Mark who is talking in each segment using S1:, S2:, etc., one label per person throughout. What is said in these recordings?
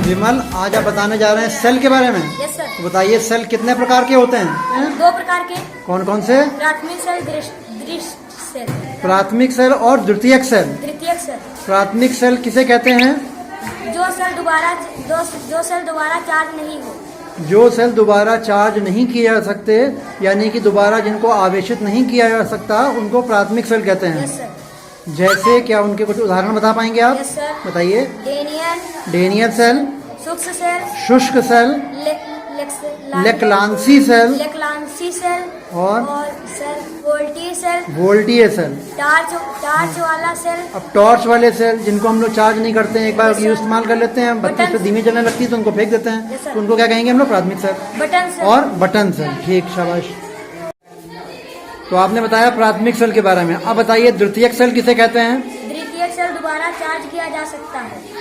S1: विमल, आज आप बताने जा रहे हैं सेल के बारे में।
S2: Yes sir.
S1: तो बताइए सेल कितने प्रकार के होते हैं?
S2: 2 प्रकार के।
S1: कौन कौन से?
S2: प्राथमिक सेल, दृष्ट सेल।
S1: प्राथमिक सेल और द्वितीयक सेल।
S2: तृतीयक सेल।
S1: प्राथमिक सेल किसे कहते हैं?
S2: जो सेल दोबारा चार्ज नहीं हो।
S1: जो सेल दोबारा चार्ज नहीं किए जा सकते, यानी कि दोबारा जिनको आवेशित नहीं किया जा सकता, उनको प्राथमिक सेल कहते हैं।
S2: Yes sir.
S1: जैसे क्या, उनके कुछ उदाहरण बता पाएंगे आप?
S2: Yes sir.
S1: बताइए।
S2: डेनियल,
S1: डेनियल सेल,
S2: शुष्क सेल,
S1: शुष्क सेल, लेक्लांसी सेल और
S2: सेल वोल्टी सेल,
S1: वोल्टीय सेल।
S2: टार्च वाला सेल।
S1: अब टॉर्च वाले सेल जिनको हम लोग चार्ज नहीं करते हैं, एक बार यूज इस्तेमाल कर लेते हैं, बत्ती पे धीमी जलने लगती है तो उनको फेंक देते हैं, तो उनको क्या कहेंगे हम लोग? प्राथमिक सेल।
S2: बटन सेल
S1: और बटन सेल। ठीक, शाबाश। तो आपने बताया प्राथमिक सेल के बारे में। अब बताइए द्वितीयक सेल किसे कहते हैं?
S2: द्वितीयक सेल दोबारा चार्ज किया जा सकता है।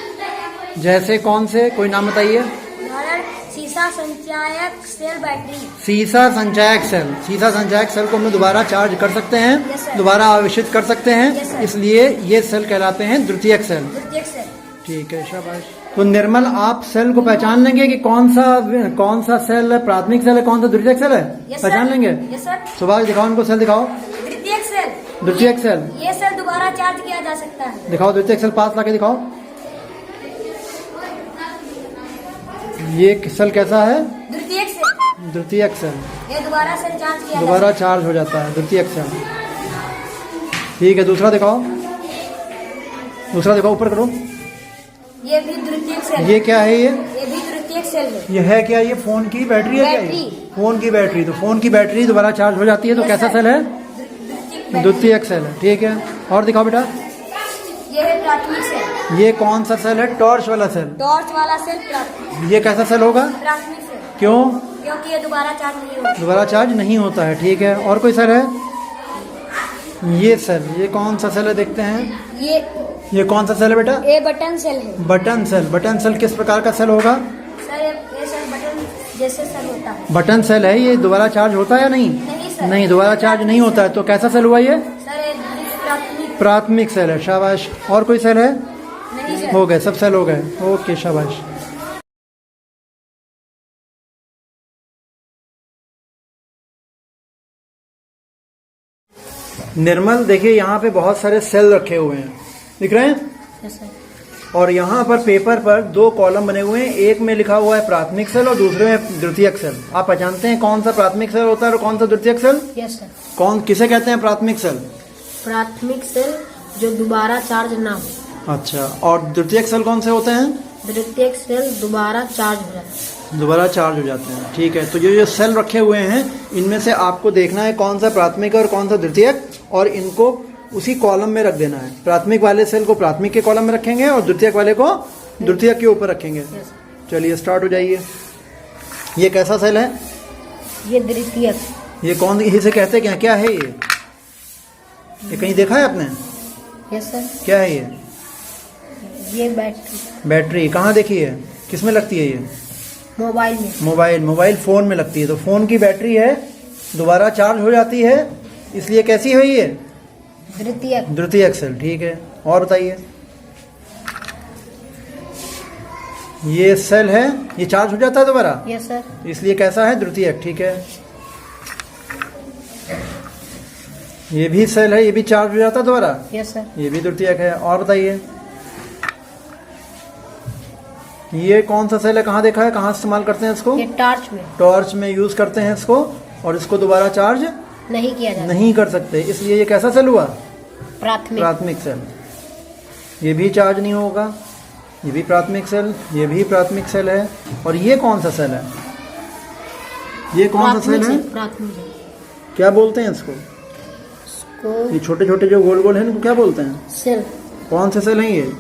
S1: जैसे कौन से, कोई नाम बताइए।
S2: उदाहरण सीसा संचायक सेल, बैटरी।
S1: सीसा संचायक सेल। सीसा संचायक सेल को हम लोग दोबारा चार्ज कर सकते
S2: Yes,
S1: हैं,
S2: sir.
S1: दोबारा आवेशित कर सकते हैं,
S2: Yes, sir.
S1: इसलिए ये सेल कहलाते हैं द्वितीयक सेल।
S2: द्वितीयक सेल।
S1: ठीक है, शाबाश। तो निर्मल, आप सेल को पहचान लेंगे कि कौन सा सेल है प्राथमिक सेल है, कौन सा द्वितीयक सेल है?
S2: Yes,
S1: पहचान
S2: sir.
S1: लेंगे।
S2: Yes, sir.
S1: सुभाष, दिखाओ उनको सेल, दिखाओ।
S2: द्वितीयक सेल।
S1: द्वितीयक सेल।
S2: ये सेल दोबारा चार्ज किया जा सकता है।
S1: दिखाओ द्वितीयक सेल, पास लाके दिखाओ। ये सेल कैसा है?
S2: द्वितीयक सेल।
S1: द्वितीयक सेल।
S2: ये दोबारा सेल चार्ज किया
S1: दोबारा चार्ज हो जाता है, द्वितीयक सेल। ठीक है, दूसरा दिखाओ। दूसरा दिखाओ, ऊपर करो।
S2: ये भी द्वितीयक सेल।
S1: ये क्या है? ये
S2: भी द्वितीयक सेल है।
S1: ये है क्या? ये फोन की बैटरी है क्या?
S2: बैटरी।
S1: ये फोन की बैटरी। तो फोन की बैटरी दोबारा चार्ज हो जाती है, तो
S2: Yes,
S1: कैसा
S2: sir.
S1: सेल है?
S2: द्वितीयक
S1: द्वितीयक सेल है। ठीक है, और दिखाओ बेटा।
S2: ये है प्राथमिक सेल।
S1: ये कौन सा सेल है? टॉर्च वाला सेल।
S2: टॉर्च वाला सेल प्राथमिक।
S1: ये कैसा सेल होगा?
S2: प्राथमिक सेल।
S1: क्यों?
S2: क्योंकि ये दोबारा चार्ज नहीं होता।
S1: दोबारा चार्ज नहीं होता है। ठीक है, और कोई सेल है? ये सेल, ये कौन सा सेल है? देखते हैं। ये कौन सा सेल है बेटा?
S2: ये बटन सेल है।
S1: Button cell. बटन सेल किस प्रकार का सेल होगा?
S2: सर ये सेल बटन जैसे सेल होता है।
S1: बटन सेल है। ये दोबारा चार्ज होता है या नहीं?
S2: नहीं सर।
S1: नहीं, दोबारा चार्ज नहीं होता है। तो कैसा सेल हुआ ये?
S2: सर ये प्राथमिक।
S1: प्राथमिक सेल है। शाबाश। और कोई सेल है?
S2: नहीं सर।
S1: हो गए, सब सेल हो गए। ओके, शाबाश। निर्मल, देखिए यहाँ पे बहुत सारे सेल रखे हुए हैं, दिख रहे हैं?
S2: Yes sir.
S1: और यहाँ पर पेपर पर 2 कॉलम बने हुए हैं, एक में लिखा हुआ है प्राथमिक सेल और दूसरे में द्वितीयक सेल। आप पहचानते हैं कौन सा प्राथमिक सेल होता है और कौन सा द्वितीयक सेल?
S2: Yes sir.
S1: कौन, किसे कहते हैं प्राथमिक सेल?
S2: प्राथमिक सेल जो दोबारा चार्ज ना हो।
S1: अच्छा, और द्वितीयक सेल कौन से होते हैं?
S2: द्वितीयक सेल दोबारा चार्ज हो जाता है।
S1: दोबारा चार्ज हो जाते हैं। ठीक है, तो जो सेल रखे हुए हैं, इनमें से आपको देखना है कौन सा प्राथमिक है और कौन सा द्वितीयक, और इनको उसी कॉलम में रख देना है। प्राथमिक वाले सेल को प्राथमिक के कॉलम में रखेंगे और द्वितीयक वाले को द्वितीयक के ऊपर रखेंगे। चलिए, स्टार्ट हो जाइए। ये कैसा सेल है?
S2: ये द्वितीयक।
S1: ये कौन, इसे कहते क्या? क्या है ये कहीं देखा है आपने?
S2: Yes sir.
S1: क्या है ये?
S2: ये बैटरी।
S1: बैटरी कहाँ देखी है? किस में लगती है ये?
S2: मोबाइल में।
S1: मोबाइल फोन में लगती है। तो फोन की बैटरी है, दोबारा चार्ज हो जाती है, इसलिए कैसी है ये?
S2: द्वितीयक।
S1: द्वितीयक सेल। ठीक है, और बताइए। ये सेल है, ये चार्ज हो जाता है दोबारा,
S2: यस सर।
S1: इसलिए कैसा है? द्वितीयक। ठीक है, ये भी सेल है, ये भी चार्ज हो जाता है दोबारा,
S2: यस सर।
S1: ये भी द्वितीयक है। और बताइए, ये कौन सा सेल है? कहाँ देखा है? कहाँ इस्तेमाल करते हैं इसको?
S2: ये टॉर्च में।
S1: टॉर्च में यूज करते हैं इसको, और इसको दोबारा चार्ज
S2: नहीं किया जाता।
S1: नहीं कर सकते, इसलिए ये कैसा सेल हुआ?
S2: प्राथमिक।
S1: प्राथमिक सेल। ये भी चार्ज नहीं होगा, ये भी प्राथमिक सेल, ये भी प्राथमिक सेल है। और ये कौन सा सेल है? ये कौन सा सेल है?
S2: प्राथमिक।
S1: क्या बोलते हैं इसको? ये छोटे छोटे जो गोल गोल है, इनको क्या बोलते हैं?
S2: सेल।
S1: कौन से सेल है ये?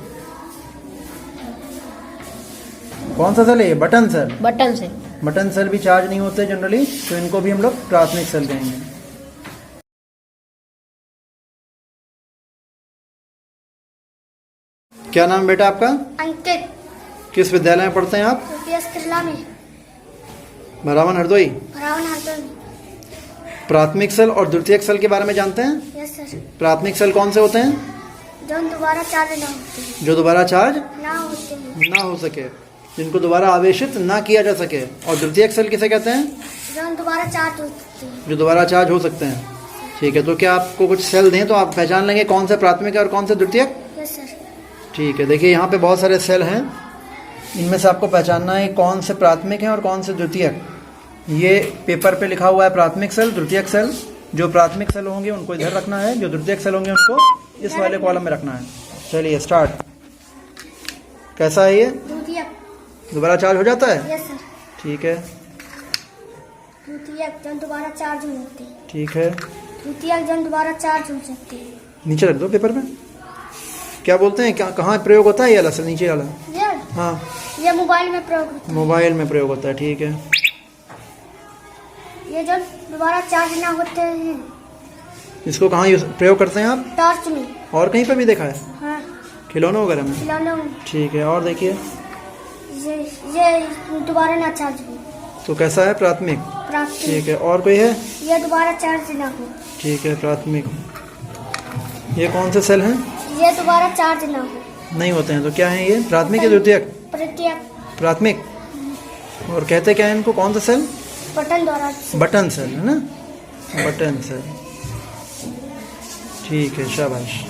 S1: कौन सा सेल है ये? Button cell.
S2: Button cell.
S1: Button cell भी चार्ज नहीं होते जनरली, तो इनको भी हम लोग प्राथमिक सेल कहेंगे। क्या नाम बेटा आपका?
S2: अंकित।
S1: किस विद्यालय में पढ़ते हैं आप?
S2: में।
S1: भरावन हरदोई।
S2: भरावन हरदोई।
S1: प्राथमिक सेल और द्वितीयक सेल के बारे में जानते हैं?
S2: Yes sir.
S1: प्राथमिक सेल कौन से होते हैं?
S2: जो दोबारा चार्ज ना होते हैं।
S1: जो दोबारा चार्ज
S2: ना होते हैं।
S1: ना हो सके। जिनको दोबारा आवेशित ना किया जा सके। और द्वितीयक सेल किसे कहते हैं?
S2: जो दोबारा चार्ज होते हैं।
S1: जो दोबारा चार्ज हो सकते हैं। ठीक है, तो क्या आपको कुछ सेल दें तो आप पहचान लेंगे कौन सा प्राथमिक है और कौन सा द्वितीयक?
S2: Yes sir.
S1: ठीक है, देखिए यहाँ पे बहुत सारे सेल हैं, इनमें से आपको पहचानना है कौन से प्राथमिक हैं और कौन से द्वितीयक। ये पेपर पे लिखा हुआ है प्राथमिक सेल, द्वितीयक सेल। जो प्राथमिक सेल होंगे उनको इधर रखना है, जो द्वितीयक सेल होंगे उनको इस वाले कॉलम में रखना है। चलिए स्टार्ट। कैसा है ये?
S2: द्वितीयक।
S1: दोबारा चार्ज हो जाता है?
S2: Yes sir.
S1: ठीक है,
S2: द्वितीयक जन दोबारा चार्ज हो जाते हैं।
S1: ठीक है।
S2: द्वितीयक जन दोबारा चार्ज हो सकते हैं।
S1: नीचे रख दो पेपर में। क्या बोलते हैं, क्या कहाँ प्रयोग होता है ये वाला सेल, नीचे वाला?
S2: ये
S1: हाँ,
S2: ये मोबाइल में प्रयोग होता
S1: मोबाइल में प्रयोग होता है। ठीक है,
S2: है। ये जब दोबारा चार्ज ना होते हैं
S1: इसको कहाँ प्रयोग करते हैं आप?
S2: टॉर्च में।
S1: और कहीं पर भी देखा है?
S2: हाँ,
S1: खिलौनों वगैरह में?
S2: खिलौनों में।
S1: ठीक है, और देखिए
S2: ये दोबारा ना चार्ज हो।
S1: तो कैसा है? प्राथमिक।
S2: प्राथमिक।
S1: ठीक है, और कोई है?
S2: ये दोबारा चार्ज ना हो।
S1: ठीक है, प्राथमिक। ये कौन से सेल हैं?
S2: ये दोबारा चार्ज ना हो।
S1: नहीं होते हैं, तो क्या है ये? प्राथमिक या द्वितीयक?
S2: द्वितीयक।
S1: प्राथमिक। और कहते क्या है इनको, कौन सा सेल?
S2: बटन द्वारा।
S1: बटन सेल है ना, बटन सेल। ठीक है, शाबाश।